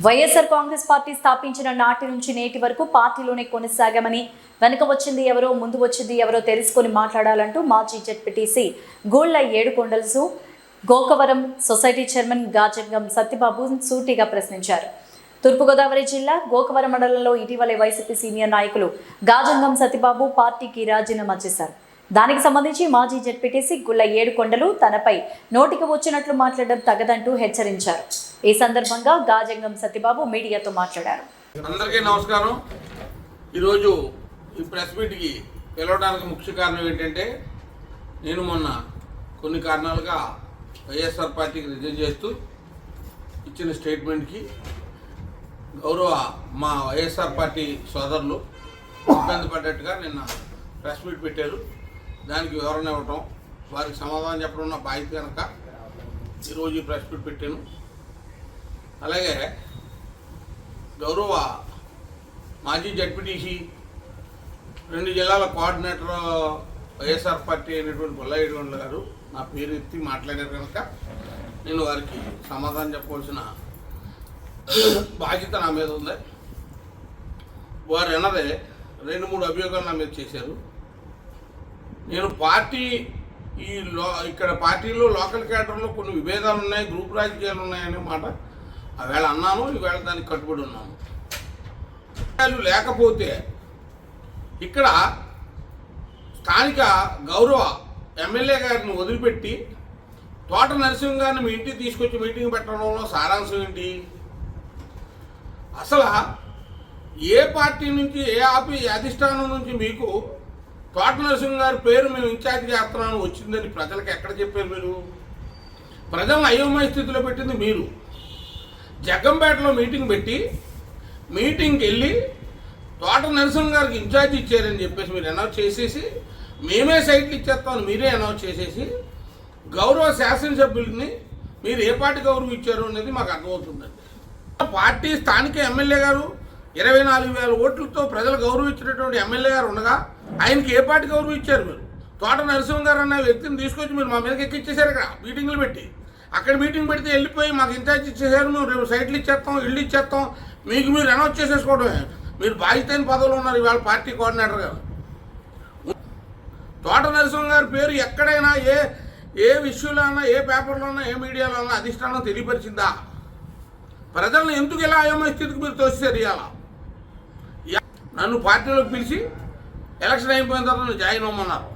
YSR Congress party స్థాపించిన నాటి నుంచి నేటి వరకు పార్టీలోనే కొనసాగామని, వెనుక వచ్చింది ఎవరో ముందు వచ్చింది ఎవరో తెలుసుకొని మాట్లాడాలంటూ మాజీ జెడ్పీటీసీ గూళ్ల ఏడుకొండలు గోకవరం సొసైటీ చైర్మన్ గాజంగం సత్యబాబు సూటిగా ప్రశ్నించారు. తూర్పుగోదావరి జిల్లా గోకవరం మండలంలో ఇటీవలే వైసీపీ సీనియర్ నాయకులు గాజంగం సత్యబాబు పార్టీకి రాజీనామా చేశారు. దానికి సంబంధించి మాజీ జెడ్పీటీసీ గుళ్ల ఏడుకొండలు తనపై నోటికి వచ్చినట్లు మాట్లాడడం తగదంటూ హెచ్చరించారు. ఈ సందర్భంగా గాజంగం సత్యబాబు మీడియాతో మాట్లాడారు. అందరికీ నమస్కారం. ఈరోజు ఈ ప్రెస్ మీట్కి పిలవడానికి ముఖ్య కారణం ఏంటంటే, నేను మొన్న కొన్ని కారణాలుగా వైఎస్ఆర్ పార్టీకి రిజైన్ చేస్తూ ఇచ్చిన స్టేట్మెంట్కి గౌరవ మా వైఎస్ఆర్ పార్టీ సోదరులు ఇబ్బంది పడ్డట్టుగా నిన్న ప్రెస్ మీట్ పెట్టారు. దానికి వివరణ ఇవ్వటం, వారికి సమాధానం చెప్పడం నా బాధ్యత కనుక ఈరోజు ఈ ప్రెస్ మీట్ పెట్టాను. అలాగే గౌరవ మాజీ జడ్పీటీసీ 2 జిల్లాల కోఆర్డినేటర్ వైఎస్ఆర్ పార్టీ అయినటువంటి గుళ్ల ఏడుకొండలు గారు నా పేరు ఎత్తి మాట్లాడారు కనుక నేను వారికి సమాధానం చెప్పవలసిన బాధ్యత నా మీద ఉంది. వారు అన్నదే 2-3 అభియోగాలు నా మీద చేశారు. నేను పార్టీ ఇక్కడ పార్టీలో లోకల్ క్యాడర్లో కొన్ని విభేదాలు ఉన్నాయి, గ్రూప్ రాజకీయాలు ఉన్నాయనే మాట ఆవేళ అన్నాను. ఈవేళ దానికి కట్టుబడి ఉన్నాను. లేకపోతే ఇక్కడ స్థానిక గౌరవ ఎమ్మెల్యే గారిని వదిలిపెట్టి తోట నరసింహ గారిని మీ ఇంటికి తీసుకొచ్చి మీటింగ్ పెట్టడంలో సారాంశం ఏంటి? అసలు ఏ పార్టీ నుంచి, ఏ అధిష్టానం నుంచి మీకు తోట నరసింహ గారి పేరు మేము ఇన్ఛార్జ్ చేస్తున్నాను వచ్చిందని ప్రజలకు ఎక్కడ చెప్పారు? మీరు ప్రజలను అయోమయ స్థితిలో పెట్టింది మీరు. జగ్గంపేటలో మీటింగ్ పెట్టి మీటింగ్కి వెళ్ళి తోట నరసింహ గారికి ఇన్ఛార్జ్ ఇచ్చారని చెప్పేసి మీరు అనౌన్స్ చేసేసి, మేమే సైట్లు ఇచ్చేస్తామని మీరే అనౌన్స్ చేసేసి, గౌరవ శాసనసభ్యుల్ని మీరు ఏ పార్టీ గౌరవం ఇచ్చారు అనేది మాకు అర్థమవుతుందండి. పార్టీ స్థానిక ఎమ్మెల్యే గారు 24,000 ఓట్లతో ప్రజలు గౌరవించినటువంటి ఎమ్మెల్యే గారు ఉండగా ఆయనకి ఏ పార్టీ గౌరవం ఇచ్చారు? మీరు తోట నరసింహ గారు అన్న వ్యక్తిని తీసుకొచ్చి మీరు మా మీదకి ఎక్కిచ్చేశారు. ఇక్కడ మీటింగ్లు పెట్టి, అక్కడ మీటింగ్ పెడితే వెళ్ళిపోయి మాకు ఇన్ఛార్జ్ ఇచ్చేసారు, మేము రేపు సైట్లు ఇచ్చేస్తాం, ఇళ్ళు ఇచ్చేస్తాం, మీకు మీరు అనౌన్స్ చేసేసుకోవడమే. మీరు బాధ్యతైన పదవులు ఉన్నారు ఇవాళ పార్టీ కోఆర్డినేటర్ గారు. తోట నరసింహ గారి పేరు ఎక్కడైనా ఏ విషయంలో అన్నా, ఏ పేపర్లో అన్నా, ఏ మీడియాలో అన్నా అధిష్టానం తెలియపరిచిందా? ప్రజలను ఎందుకు ఇలా అయోమయ స్థితికి మీరు తోసేసారు? ఇవాళ నన్ను పార్టీలోకి పిలిచి ఎలక్షన్ అయిపోయిన తర్వాత జాయిన్ అవ్వమన్నారు.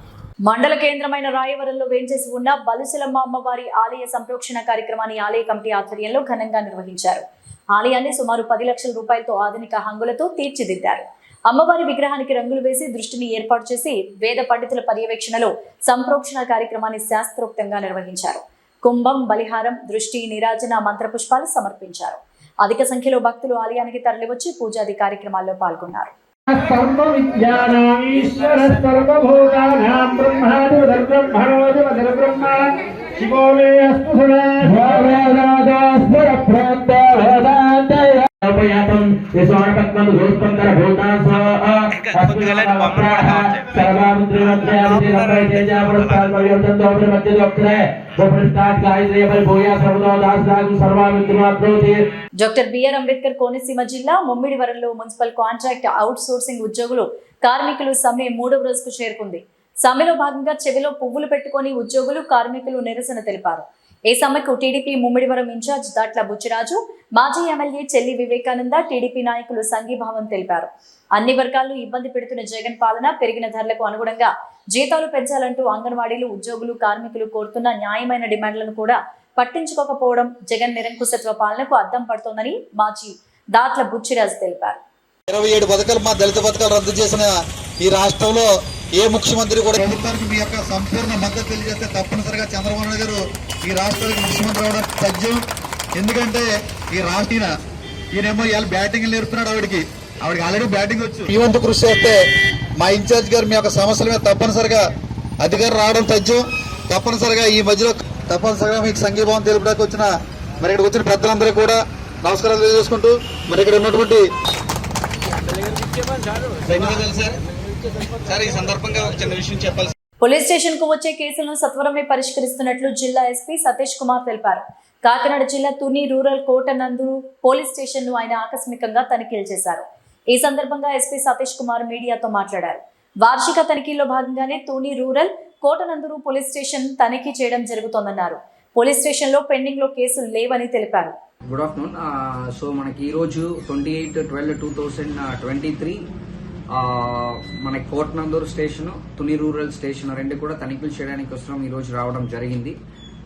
మండల కేంద్రమైన రాయవరంలో వేంచేసి ఉన్న బలుసులమ్మ అమ్మవారి ఆలయ సంప్రోక్షణ కార్యక్రమాన్ని ఆలయ కమిటీ ఆధ్వర్యంలో ఘనంగా నిర్వహించారు. ఆలయాన్ని సుమారు 10 లక్షల రూపాయలతో ఆధునిక హంగులతో తీర్చిదిద్దారు. అమ్మవారి విగ్రహానికి రంగులు వేసి దృష్టిని ఏర్పాటు చేసి వేద పండితుల పర్యవేక్షణలో సంప్రోక్షణ కార్యక్రమాన్ని శాస్త్రోక్తంగా నిర్వహించారు. కుంభం, బలిహారం, దృష్టి, నీరాజన, మంత్రపుష్పాలు సమర్పించారు. అధిక సంఖ్యలో భక్తులు ఆలయానికి తరలివచ్చి పూజాది కార్యక్రమాల్లో పాల్గొన్నారు. డాక్టర్ బిఆర్ అంబేద్కర్ కోనసీమ జిల్లా ముమ్మిడివరంలో మున్సిపల్ కాంట్రాక్ట్ అవుట్ సోర్సింగ్ ఉద్యోగులు కార్మికులు సమ్మె 3వ రోజుకు చేరుకుంది. సమ్మెలో భాగంగా చెవిలో పువ్వులు పెట్టుకుని ఉద్యోగులు కార్మికులు నిరసన తెలిపారు. ఈ సమ్మెకు టీడీపీ ముమ్మిడివరం ఇన్ఛార్జ్ దాట్ల బుచ్చిరాజు, మాజీ ఎమ్మెల్యే చెల్లి వివేకానంద, టీడీపీ నాయకులు సంఘీభావం తెలిపారు. అన్ని వర్గాలను ఇబ్బంది పెడుతున్న జగన్ పాలన, పెరిగిన ధరలకు అనుగుణంగా జీతాలు పెంచాలంటూ అంగన్వాడీలు, ఉద్యోగులు, కార్మికులు కోరుతున్న న్యాయమైన డిమాండ్లను కూడా పట్టించుకోకపోవడం జగన్ నిరంకుశత్వ పాలనకు అద్దం పడుతోందని మాజీ దాట్ల బుచ్చిరాజు తెలిపారు. 27 పథకాలు మా దళిత పథకాలు రద్దు చేసిన ఈ రాష్ట్రంలో ఏ ముఖ్యమంత్రి కూడా ప్రభుత్వానికి మీ యొక్క సంపూర్ణ మద్దతు తెలియజేస్తే తప్పనిసరిగా చంద్రబాబు నాయుడు గారు ఈ రాష్ట్రానికి ముఖ్యమంత్రి అవడం సత్యం. ఎందుకంటే ఈ రాష్ట్ర ఈయనేమో ఇవాళ బ్యాటింగ్ నేర్పుతున్నాడు. ఆవిడికి ఆల్రెడీ బ్యాటింగ్ వచ్చు. ఈ వంతు కృషి చేస్తే మా ఇన్ఛార్జ్ గారు మీ యొక్క సమస్యల మీద తప్పనిసరిగా అధికారం రావడం సత్యం. తప్పనిసరిగా ఈ మధ్యలో తప్పనిసరిగా మీకు సంఘీభావం తెలుపడానికి వచ్చిన మరి ఇక్కడికి వచ్చిన పెద్దలందరూ కూడా నమస్కారాలు తెలియజేసుకుంటూ, మరి ఇక్కడ ఉన్నటువంటి సార్ ఈ సందర్భంగా ఒక చిన్న విషయం చెప్పాలి. పోలీస్ స్టేషన్ కు వచ్చే కేసులను సత్వరమే పరిష్కరిస్తున్నట్లు జిల్లా ఎస్పీ సతీష్ కుమార్ తెలిపారు. కాకినాడ జిల్లా Tuni rural Kotananduru police station ను ఆయన ఆకస్మికంగా తనిఖీలు చేశారు. ఈ సందర్భంగా ఎస్పీ సతీష్ కుమార్ మీడియాతో మాట్లాడారు. వార్షిక తనిఖీల్లో భాగంగానే Tuni rural Kotananduru police station తనిఖీ చేయడం జరుగుతోందన్నారు. పోలీస్ స్టేషన్ లో పెండింగ్ లో కేసులు లేవని తెలిపారు. Good afternoon. సో మనకి ఈరోజు 28/12/2023 మన Kotananduru station, Tuni rural station రెండు కూడా తనిఖీలు చేయడానికి కోసం ఈరోజు రావడం జరిగింది.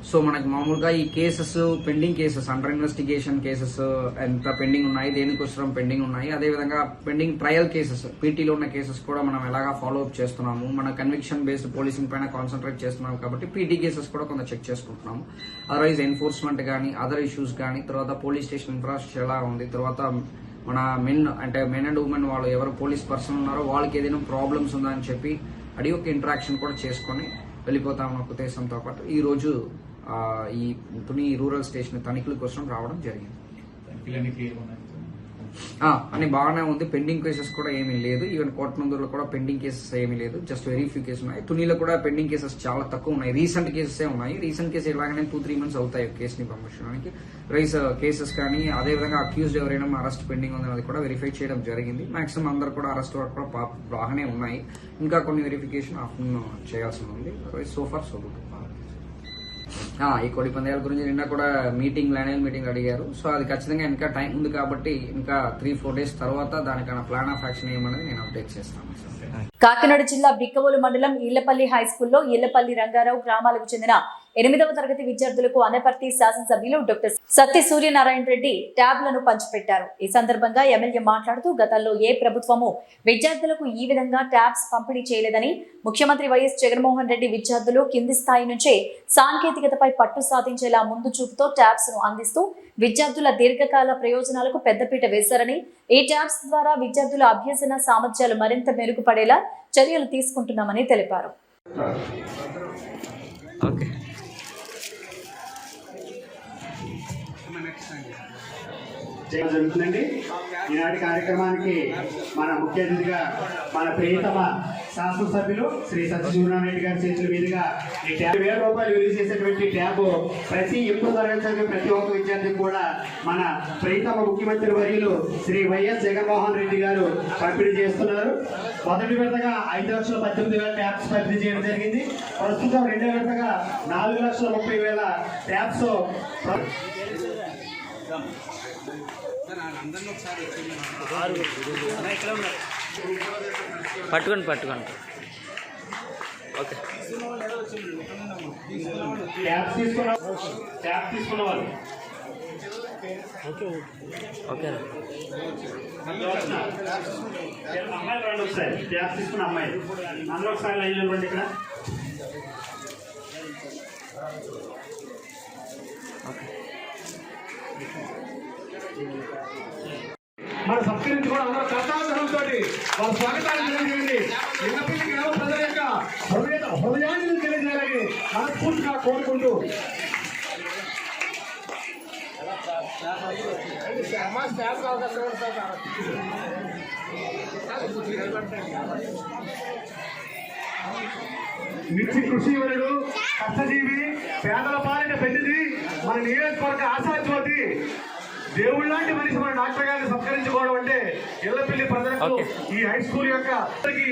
సో మనకి మామూలుగా ఈ cases pending cases, under investigation cases ఎంత పెండింగ్ ఉన్నాయి, దేనికోసం పెండింగ్ ఉన్నాయి, అదేవిధంగా పెండింగ్ ట్రయల్ కేసెస్, పీటీలో ఉన్న కేసెస్ కూడా మనం ఎలాగా ఫాలో అప్ చేస్తున్నాము, మన కన్విక్షన్ బేస్డ్ పోలీసింగ్ పైన కాన్సన్ట్రేట్ చేస్తున్నాము కాబట్టి పీటీ కేసెస్ కూడా కొంత చెక్ చేసుకుంటున్నాము. అదర్వైజ్ ఎన్ఫోర్స్మెంట్ కానీ అదర్ ఇష్యూస్ కానీ, తర్వాత పోలీస్ స్టేషన్ ఇన్ఫ్రాస్ట్రక్చర్ ఎలా ఉంది, తర్వాత మన మెన్ అండ్ ఉమెన్ వాళ్ళు ఎవరు పోలీస్ పర్సన్ ఉన్నారో వాళ్ళకి ఏదైనా ప్రాబ్లమ్స్ ఉందా అని చెప్పి అడిగి ఒక ఇంటరాక్షన్ కూడా చేసుకొని వెళ్ళిపోతామన్న ఉద్దేశంతో పాటు ఈ రోజు ఈ తుని రూరల్ స్టేషన్ తనిఖీల కోసం రావడం జరిగింది. అని బాగానే ఉంది. పెండింగ్ కేసెస్ కూడా ఏమీ లేదు. ఈవెన్ కోటనందూరులో కూడా పెండింగ్ కేసెస్ ఏమీ లేదు. జస్ట్ వెరీ ఫ్యూ కేసెస్ ఉన్నాయి. తునిలో కూడా పెండింగ్ కేసెస్ చాలా తక్కువ ఉన్నాయి. రీసెంట్ కేసెస్ ఉన్నాయి. రీసెంట్ కేసు ఎలాగనే 2-3 months అవుతాయి కేసుని పంపించడానికి. రైస్ కేసెస్ కానీ అదేవిధంగా అక్యూజ్డ్ ఎవరైనా అరెస్ట్ పెండింగ్ ఉందన్నది కూడా వెరిఫై చేయడం జరిగింది. మాక్సిమం అందరు కూడా అరెస్ట్ వరకు కూడా బాగానే ఉన్నాయి. ఇంకా కొన్ని వెరిఫికేషన్ చేయాల్సి ఉంది. So far so good. ఈ కోడి పందాల గురించి నిన్న కూడా యాన్యువల్ మీటింగ్ అడిగారు. సో అది ఖచ్చితంగా ఇంకా టైం ఉంది కాబట్టి ఇంకా 3-4 days తర్వాత దానికన్నా ప్లాన్ ఆఫ్ యాక్షన్ ఏమనేది నేను అప్డేట్ చేస్తాను. కాకినాడ జిల్లా బిక్కవోలు మండలం ఇళ్లపల్లి హై స్కూల్లో ఇళ్లపల్లి రంగారావు గ్రామాలకు చెందిన 8వ తరగతి విద్యార్థులకు అనపర్తి శాసనసభ్యులు డాక్టర్ సత్తి సూర్యనారాయణ రెడ్డి ట్యాబ్లను పంచిపెట్టారు. ఈ సందర్భంగా ఎమ్మెల్యే మాట్లాడుతూ గతంలో ఏ ప్రభుత్వము విద్యార్థులకు ఈ విధంగా ట్యాబ్స్ పంపిణీ చేయలేదని, ముఖ్యమంత్రి వైఎస్ జగన్మోహన్ రెడ్డి విద్యార్థులు కింది స్థాయి నుంచే సాంకేతికతపై పట్టు సాధించేలా ముందు చూపుతో ట్యాబ్స్ ను అందిస్తూ విద్యార్థుల దీర్ఘకాల ప్రయోజనాలకు పెద్దపీట వేశారని, ఈ ట్యాబ్స్ ద్వారా విద్యార్థుల అభ్యసన సామర్థ్యాలు మరింత మెరుగుపడేలా చర్యలు తీసుకుంటున్నామని తెలిపారు. జరుగుతుందండి. ఈనాటి కార్యక్రమానికి మన ముఖ్య అతిథిగా మన ప్రియతమ శాసనసభ్యులు శ్రీ సత్తి సూర్యనారాయణ రెడ్డి గారి చేతుల మీదుగా ఈ 50,000 రూపాయలు విలువ చేసేటువంటి ట్యాబ్ ప్రతి 8వ తరగతి చదివే ప్రతి ఒక్క విద్యార్థికి కూడా మన ప్రియతమ ముఖ్యమంత్రి వర్యులు శ్రీ వైఎస్ జగన్మోహన్ రెడ్డి గారు పంపిణీ చేస్తున్నారు. మొదటి విడతగా 5,18,000 ట్యాబ్స్ పంపిణీ చేయడం జరిగింది. ప్రస్తుతం రెండో విడతగా 4,30,000 ట్యాబ్స్ పట్టుకోండి ఓకే. ట్యాబ్స్ తీసుకున్న వాళ్ళు ఓకే అమ్మాయిలు రండి ఒకసారి. ట్యాబ్స్ తీసుకున్న అమ్మాయిలు అందరూ ఒకసారి లైన్ ఇవ్వండి. ఇక్కడ మన సత్కరించుకోవడం అందరూ కర్తావతరంతో వాళ్ళ స్వాగతాన్ని తెలియజేయండి. ఇళ్ళపిల్లి గ్రామ ప్రజల యొక్క హృదయాన్ని తెలియజేయాలని మనస్ఫూర్తిగా కోరుకుంటూ నిత్య కృషివరుడు, కష్టజీవి, పేదల పాలిట పెద్దది, మన నియోజకవర్గ ఆశాజ్యోతి, దేవుళ్ళంటి మనిషి మన డాక్టర్ గారిని సత్కరించుకోవడం అంటే ఇళ్లపల్లి ప్రజలకు ఈ హై స్కూల్ యొక్క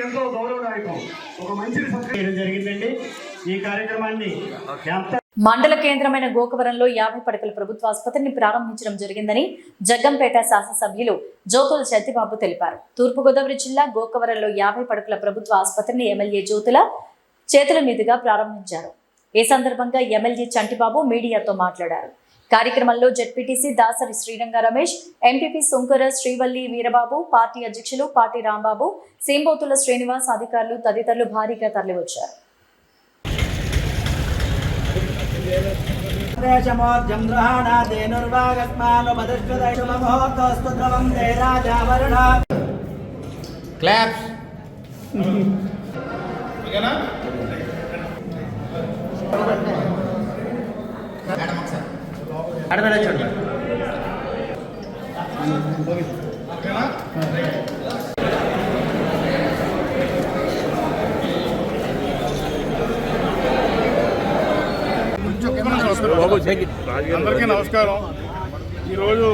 ఎంతో గౌరవదాయకం. ఒక మంచిని సత్కరించడం జరిగిందండి. ఈ కార్యక్రమాన్ని మండల కేంద్రమైన గోకవరంలో 50 పడకల ప్రభుత్వ ఆసుపత్రిని ప్రారంభించడం జరిగిందని జగ్గంపేట శాసనసభ్యులు జ్యోతుల చంటిబాబు తెలిపారు. తూర్పుగోదావరి జిల్లా గోకవరంలో 50 పడకల ప్రభుత్వ ఆసుపత్రిని ఎమ్మెల్యే జ్యోతుల చేతుల మీదుగా ప్రారంభించారు. ఈ సందర్భంగా ఎమ్మెల్యే చంటిబాబు మీడియాతో మాట్లాడారు. కార్యక్రమంలో ZPTC Dasari Sriranga Ramesh, MPP Sunkara Srivalli Veerababu, party అధ్యక్షులు పాటి రాంబాబు, సింబోతుల శ్రీనివాస్, అధికారులు తదితరులు భారీగా తరలివచ్చారు. అందరికీ నమస్కారం. ఈరోజు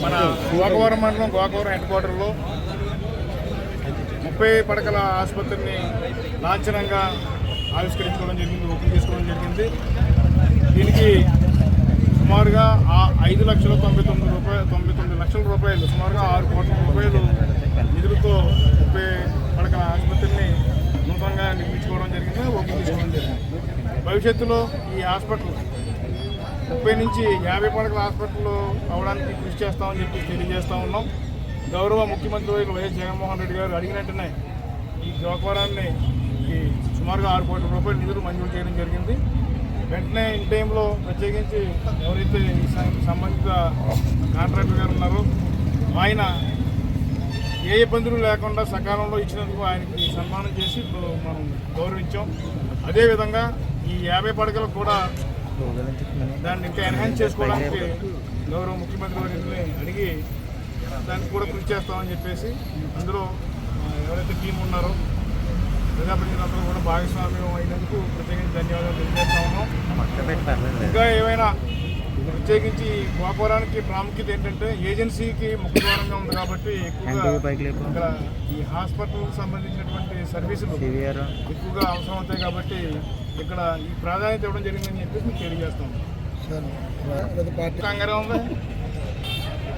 మన గోకవరం మండలం గోకవరం హెడ్ క్వార్టర్లో 30 పడకల ఆసుపత్రిని లాంఛనంగా ఆవిష్కరించుకోవడం జరిగింది, ఓపెన్ చేసుకోవడం జరిగింది. దీనికి సుమారుగా 5,99 లక్షల రూపాయలు, సుమారుగా 6 కోట్ల రూపాయలు నిధులతో 30 పడకల ఆసుపత్రిని నూతనంగా నిర్మించుకోవడం జరిగింది, ఓపెన్ చేసుకోవడం జరిగింది. భవిష్యత్తులో ఈ హాస్పిటల్ 30 నుంచి 50 పడకల హాస్పిటల్ అవడానికి కృషి చేస్తామని చెప్పి తెలియజేస్తూ ఉన్నాం. గౌరవ ముఖ్యమంత్రి వైఎస్ జగన్మోహన్ రెడ్డి గారు అడిగినట్టునే ఈ గోకవరాన్ని సుమారుగా 6 కోట్ల రూపాయల నిధులు మంజూరు చేయడం జరిగింది. వెంటనే ఇన్ టైంలో ప్రత్యేకించి ఎవరైతే సంబంధిత కాంట్రాక్టర్ గారు ఉన్నారో ఆయన ఏ ఇబ్బందులు లేకుండా సకాలంలో ఇచ్చినందుకు ఆయనకి సన్మానం చేసి మనం గౌరవించాం. అదేవిధంగా ఈ 50 పడకలకు కూడా దాన్ని ఇంకా ఎన్హాన్స్ చేసుకోవడానికి గౌరవ ముఖ్యమంత్రి గారిని అడిగి దానికి కూడా కృషి చేస్తామని చెప్పేసి అందులో ఎవరైతే టీం ఉన్నారో ప్రజాప్రతినిధులందరూ కూడా భాగస్వామ్యం అయినందుకు ప్రత్యేకించి ధన్యవాదాలు తెలియజేస్తా ఉన్నాం. ఇంకా ఏమైనా ప్రత్యేకించి గోకవరానికి ప్రాముఖ్యత ఏంటంటే ఏజెన్సీకి ముఖద్వారంగా ఉంది కాబట్టి ఎక్కువగా ఇక్కడ ఈ హాస్పిటల్కి సంబంధించినటువంటి సర్వీసులు ఎక్కువగా అవసరం అవుతాయి కాబట్టి ఇక్కడ ఈ ప్రాధాన్యత ఇవ్వడం జరిగిందని చెప్పేసి మీకు తెలియజేస్తాం. కంగారే ఉంది,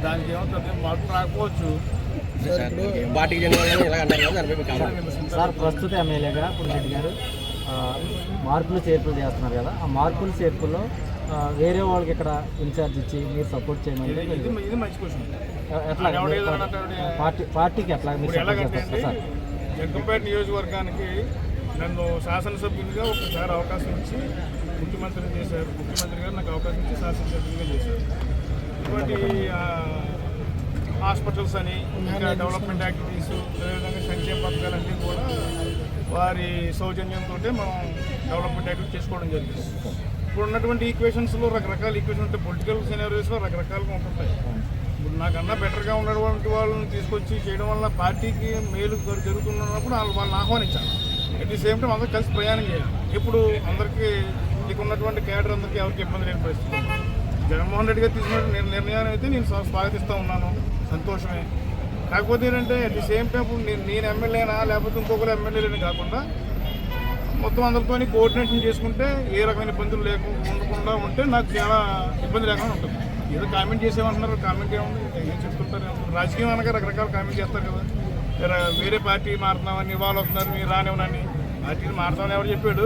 దానికి ఏమవుతుంది మార్పు రాకపోవచ్చు. సార్ ప్రస్తుత ఎమ్మెల్యేగా పులిరెడ్డి గారు మార్పులు చేర్పులు చేస్తున్నారు కదా, ఆ మార్పులు చేర్పుల్లో వేరే వాళ్ళకి ఇక్కడ ఇన్ఛార్జ్ ఇచ్చి మీరు సపోర్ట్ చేయమని ఇది మంచి క్వశ్చన్. ఎట్లా పార్టీకి ఎట్లా మీరు సపోర్ట్ చేస్తారు సార్? జగ్గంపేట నియోజకవర్గానికి నన్ను శాసనసభ్యునిగా ఒకసారి అవకాశం ఇచ్చి ముఖ్యమంత్రిని చేశారు. ముఖ్యమంత్రి గారు నాకు అవకాశం ఇచ్చి శాసనసభ్యునిగా చేశారు. ఇటువంటి హాస్పిటల్స్ అని ఇంకా డెవలప్మెంట్ యాక్టివిటీస్, అదేవిధంగా సంక్షేమ పథకాలన్నీ కూడా వారి సౌజన్యంతో మనం డెవలప్మెంట్ యాక్టివిటీ చేసుకోవడం జరిగింది. ఇప్పుడు ఉన్నటువంటి ఈక్వేషన్స్లో రకరకాల ఈక్వేషన్ ఉంటాయి, పొలిటికల్ సినారియోస్లో రకరకాలుగా ఉంటుంటాయి. ఇప్పుడు నాకన్నా బెటర్గా ఉన్నటువంటి వాళ్ళని తీసుకొచ్చి చేయడం వల్ల పార్టీకి మేలు జరుగుతున్నప్పుడు వాళ్ళని ఆహ్వానించాలి. అట్ ది సేమ్ టైం అందరూ కలిసి ప్రయాణం చేయాలి. ఇప్పుడు అందరికీ నీకు ఉన్నటువంటి కేడర్ అందరికీ ఎవరికి ఇబ్బంది లేని పరిస్థితి. జగన్మోహన్ రెడ్డి గారు తీసుకున్న నిర్ణయాన్ని అయితే నేను స్వాగతిస్తూ ఉన్నాను, సంతోషమే. కాకపోతే ఏంటంటే అట్ ది సేమ్ టైం ఇప్పుడు నేను ఎమ్మెల్యేనా లేకపోతే ఇంకొకరు ఎమ్మెల్యేలని కాకుండా మొత్తం అందరితో కోఆర్డినేషన్ చేసుకుంటే ఏ రకమైన ఇబ్బందులు ఉండకుండా ఉంటే నాకు చాలా ఇబ్బంది లేకుండా ఉంటుంది. ఏదో కామెంట్ చేసేమంటున్నారు, కామెంట్ ఏముంది, ఏం చెప్తుంటారు. రాజకీయం అనగా రకరకాల కామెంట్ చేస్తారు కదా, వేరే పార్టీ మారుతున్నామని వాళ్ళు వస్తున్నారు మీరు రానివ్వనని. పార్టీని మారుతామని ఎవరు చెప్పాడు?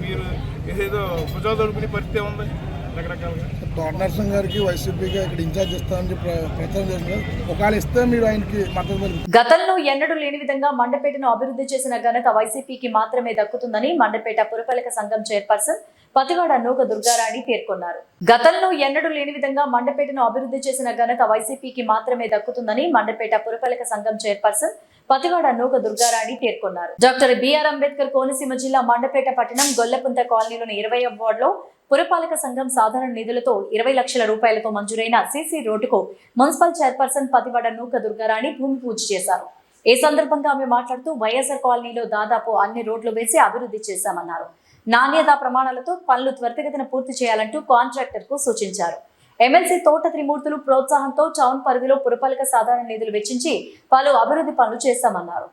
మీరు ఏదేదో భుజాలు దొడుకునే పరిస్థితి ఉంది రకరకాలుగా. తోటనరసింహ గారికి వైసీపీగా ఇక్కడ ఇన్ఛార్జ్ ఇస్తామని చెప్పి ప్రచారం చేస్తున్నారు. ఒకవేళ ఇస్తే మీరు ఆయనకి మద్దతు. గతంలో ఎన్నడూ లేని విధంగా మండపేటను అభివృద్ధి చేసిన ఘనత వైసీపీకి మాత్రమే దక్కుతుందని మండపేట పురపాలక సంఘం చైర్పర్సన్ పతివాడ నూక దుర్గారాణి పేర్కొన్నారు. గతంలో ఎన్నడూ లేని విధంగా మండపేటను అభివృద్ధి చేసిన ఘనత వైసీపీకి మాత్రమే దక్కుతుందని మండపేట పురపాలక సంఘం చైర్పర్సన్ పతివాడ నూక దుర్గారాణి పేర్కొన్నారు. డాక్టర్ బిఆర్ అంబేద్కర్ కోనసీమ జిల్లా మండపేట పట్టణం గొల్లపుంత కాలనీలోని 20వ వార్డులో పురపాలక సంఘం సాధారణ నిధులతో 20 లక్షల రూపాయలతో మంజూరైన సీసీ రోడ్డుకు మున్సిపల్ చైర్పర్సన్ పతివాడ నూక దుర్గారాణి భూమి పూజ చేశారు. ఈ సందర్భంగా ఆమె మాట్లాడుతూ వైఎస్ఆర్ కాలనీలో దాదాపు అన్ని రోడ్లు వేసి అభివృద్ధి చేశామన్నారు. నాణ్యతా ప్రమాణాలతో పనులు త్వరితగతిన పూర్తి చేయాలంటూ కాంట్రాక్టర్ కు సూచించారు. ఎమ్మెల్సీ తోట త్రిమూర్తులు ప్రోత్సాహంతో టౌన్ పరిధిలో పురపాలక సాధారణ నిధులు వెచ్చించి పలు అభివృద్ధి పనులు చేశామన్నారు.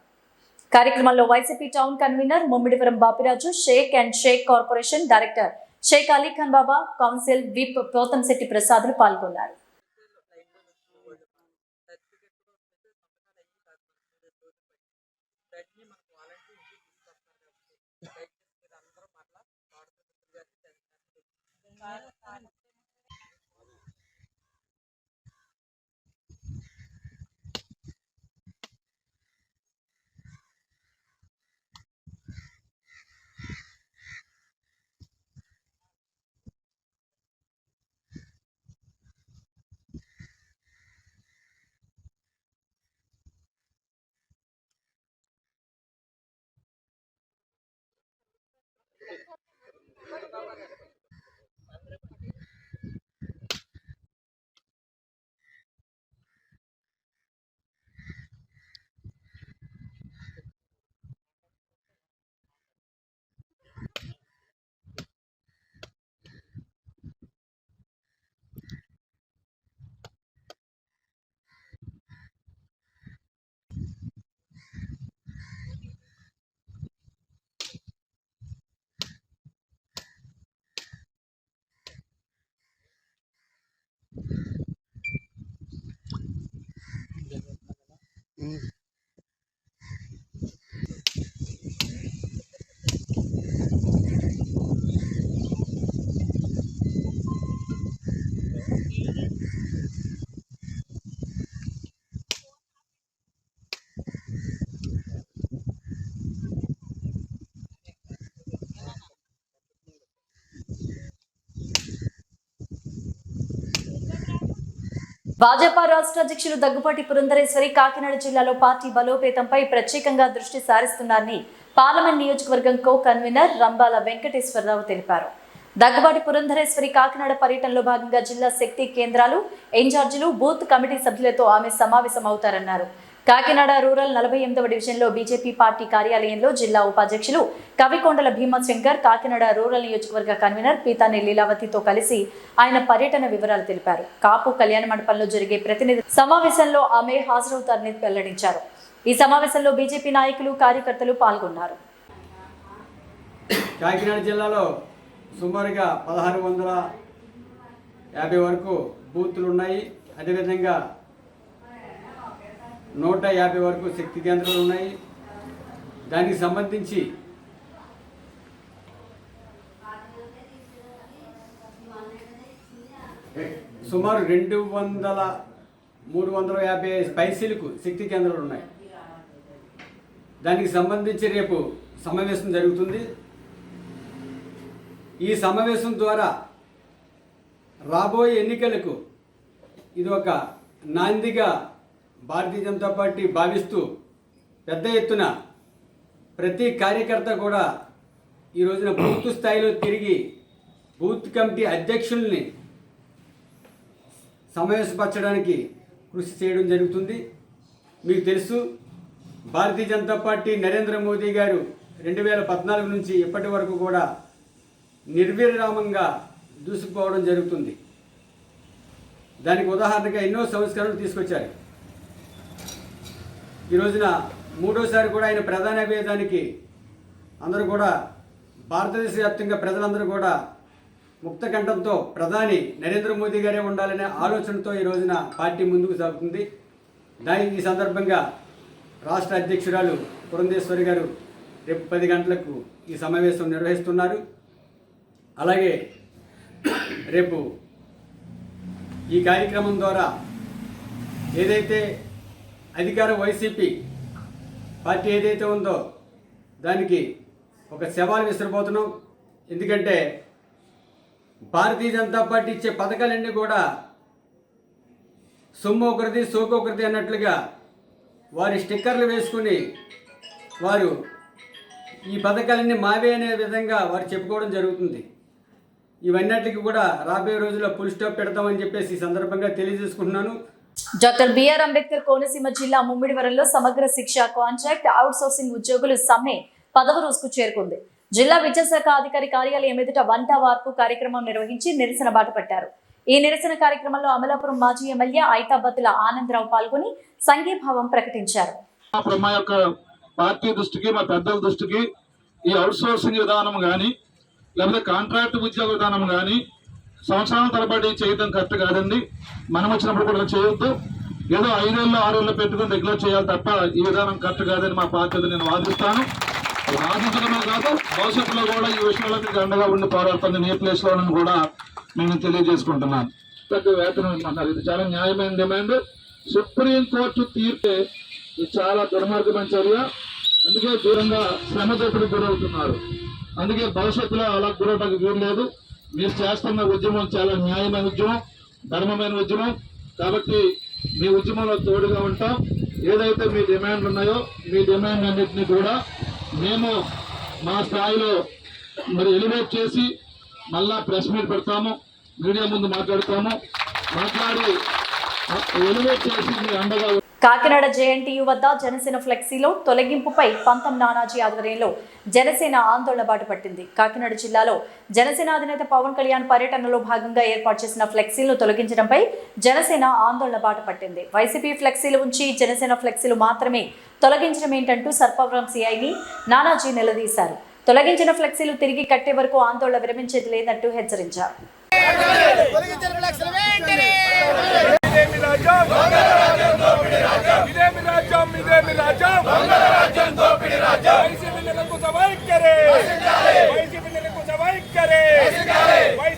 కార్యక్రమంలో YCP town convener Mummidivaram Bapiraju, Sheikh and Sheikh corporation director Sheikh Ali Khan Baba, council whip Pothamsetti Prasadulu పాల్గొన్నారు. భాజపా రాష్ట్ర అధ్యక్షులు దగ్గుపాటి పురంధరేశ్వరి కాకినాడ జిల్లాలో పార్టీ బలోపేతంపై ప్రత్యేకంగా దృష్టి సారిస్తున్నారని పార్లమెంట్ నియోజకవర్గం కో కన్వీనర్ రంబాల వెంకటేశ్వరరావు తెలిపారు. దగ్గుబాటి పురంధరేశ్వరి కాకినాడ పర్యటనలో భాగంగా జిల్లా శక్తి కేంద్రాలు ఇన్ఛార్జీలు బూత్ కమిటీ సభ్యులతో ఆమె సమావేశమవుతారన్నారు. కాకినాడ రూరల్ 48వ డివిజన్లో బీజేపీ పార్టీ కార్యాలయంలో జిల్లా ఉపాధ్యక్షులు కవికొండల భీమశంకర్, కాకినాడ రూరల్ నియోజకవర్గ కన్వీనర్ పీతాని లీలావతితో కలిసి ఆయన పర్యటన వివరాలు తెలిపారు. కాపు కళ్యాణ మండపంలో జరిగే ప్రతినిధి సమావేశంలో ఆమె హాజరవుతారని వెల్లడించారు. ఈ సమావేశంలో బీజేపీ నాయకులు, కార్యకర్తలు పాల్గొన్నారు. కాకినాడ జిల్లాలో సుమారుగా 1650 వరకు బూతులు ఉన్నాయి. అదేవిధంగా 150 వరకు శక్తి కేంద్రాలు ఉన్నాయి. దానికి సంబంధించి సుమారు 350 పైసలకు శక్తి కేంద్రాలు ఉన్నాయి. దానికి సంబంధించి రేపు సమావేశం జరుగుతుంది. ఈ సమావేశం ద్వారా రాబోయే ఎన్నికలకు ఇది ఒక నాందిగా భారతీయ జనతా పార్టీ భావిస్తూ పెద్ద ఎత్తున ప్రతి కార్యకర్త కూడా ఈ రోజున బూత్ స్థాయిలో తిరిగి బూత్ కమిటీ అధ్యక్షుల్ని సమావేశపరచడానికి కృషి చేయడం జరుగుతుంది. మీకు తెలుసు, భారతీయ జనతా పార్టీ నరేంద్ర మోదీ గారు 2014 నుంచి ఇప్పటి వరకు కూడా నిర్విరామంగా దూసుకుపోవడం జరుగుతుంది. దానికి ఉదాహరణగా ఎన్నో సంస్కరణలు తీసుకొచ్చారు. ఈ రోజున మూడోసారి కూడా ఆయన ప్రధాని అయ్యేదానికి అందరూ కూడా భారతదేశ వ్యాప్తంగా ప్రజలందరూ కూడా ముక్త కంఠంతో ప్రధాని నరేంద్ర మోదీ గారే ఉండాలనే ఆలోచనతో ఈ రోజున పార్టీ ముందుకు సాగుతుంది. ఈ సందర్భంగా రాష్ట్ర అధ్యక్షురాలు పురంధేశ్వరి గారు రేపు 10 గంటలకు ఈ సమావేశం నిర్వహిస్తున్నారు. అలాగే రేపు ఈ కార్యక్రమం ద్వారా ఏదైతే అధికార వైసీపీ పార్టీ ఏదైతే ఉందో దానికి ఒక సవాల్ విసిరిపోతున్నాం. ఎందుకంటే భారతీయ జనతా పార్టీ ఇచ్చే పథకాలన్నీ కూడా సొమ్ము ఒకరిది సోకొకరిది అన్నట్లుగా వారి స్టిక్కర్లు వేసుకుని వారు ఈ పథకాలన్నీ మావే అనే విధంగా వారు చెప్పుకోవడం జరుగుతుంది. ఇవన్నిటికీ కూడా రాబోయే రోజుల్లో ఫుల్ స్టాప్ పెడతామని చెప్పేసి ఈ సందర్భంగా తెలియజేసుకుంటున్నాను. డాక్టర్ బిఆర్ అంబేద్కర్ కోనసీమ జిల్లా ముమ్మిడివరంలో సమగ్ర శిక్ష కాంట్రాక్ట్ అవుట్సోర్సింగ్ ఉద్యోగులు సమ్మె 10వ రోజుకు చేరుకుంది. జిల్లా విద్యాశాఖ అధికారి కార్యాలయం ఎదుట వంట వార్పు కార్యక్రమం నిర్వహించి నిరసన బాట పట్టారు. ఈ నిరసన కార్యక్రమంలో అమలాపురం మాజీ ఎమ్మెల్యే ఐతాబత్తుల ఆనందరావు పాల్గొని సంఘీభావం ప్రకటించారు. మా యొక్క పార్టీ దృష్టికి, మా పెద్దల దృష్టికి ఈ అవుట్సోర్సింగ్ విధానం కానీ లేకపోతే కాంట్రాక్ట్ ఉద్యోగ విధానం కానీ సంవత్సరాల తరబడి చేయడం కరెక్ట్ కాదండి. మనం వచ్చినప్పుడు కూడా చేయొద్దు. ఏదో 5 ఏళ్ళు 6 ఏళ్ళు పెట్టుకుని రెగ్యులర్ చేయాలి తప్ప ఈ విధానం కరెక్ట్ కాదని మా పార్టీలో నేను వాదిస్తాను. వాదించడమే కాదు, భవిష్యత్తులో కూడా ఈ విషయంలో మీకు అండగా ఉండి పోరాడుతుంది మీ ప్లేస్లో కూడా నేను తెలియజేసుకుంటున్నాను. పెద్ద వేతనం ఇవ్వమన్నారు. ఇది చాలా న్యాయమైన డిమాండ్. సుప్రీంకోర్టు తీర్పే ఇది చాలా దుర్మార్గమైన చర్య. అందుకే దూరంగా శ్రమ దోపిడీకి గురవుతున్నారు. అందుకే భవిష్యత్తులో అలా గురవడానికి వీలు లేదు. మీరు చేస్తున్న ఉద్యమం చాలా న్యాయమైన ఉద్యమం, ధర్మమైన ఉద్యమం. కాబట్టి మీ ఉద్యమంలో తోడుగా ఉంటాం. ఏదైతే మీ డిమాండ్లు ఉన్నాయో మీ డిమాండ్ అన్నింటినీ కూడా మేము మా స్థాయిలో మరి ఎలివేట్ చేసి మళ్ళా ప్రెస్ మీట్ పెడతాము, మీడియా ముందు మాట్లాడతాము. మాట్లాడి ఎలివేట్ చేసి మీ అండగా. కాకినాడ జేఎన్టీయూ వద్ద జనసేన ఫ్లెక్సీలో తొలగింపుపై పంతం నానాజీ ఆధ్వర్యంలో జనసేన ఆందోళన బాట పట్టింది. కాకినాడ జిల్లాలో జనసేన అధినేత పవన్ కళ్యాణ్ పర్యటనలో భాగంగా ఏర్పాటు చేసిన ఫ్లెక్సీలను తొలగించడంపై జనసేన ఆందోళన బాట పట్టింది. వైసీపీ ఫ్లెక్సీలు ఉంచి జనసేన ఫ్లెక్సీలు మాత్రమే తొలగించడం ఏంటంటూ సర్పవరం సిఐని నానాజీ నిలదీశారు. తొలగించిన ఫ్లెక్సీలు తిరిగి కట్టే వరకు ఆందోళన విరమించేది లేదంటూ హెచ్చరించారు. వైసీపీ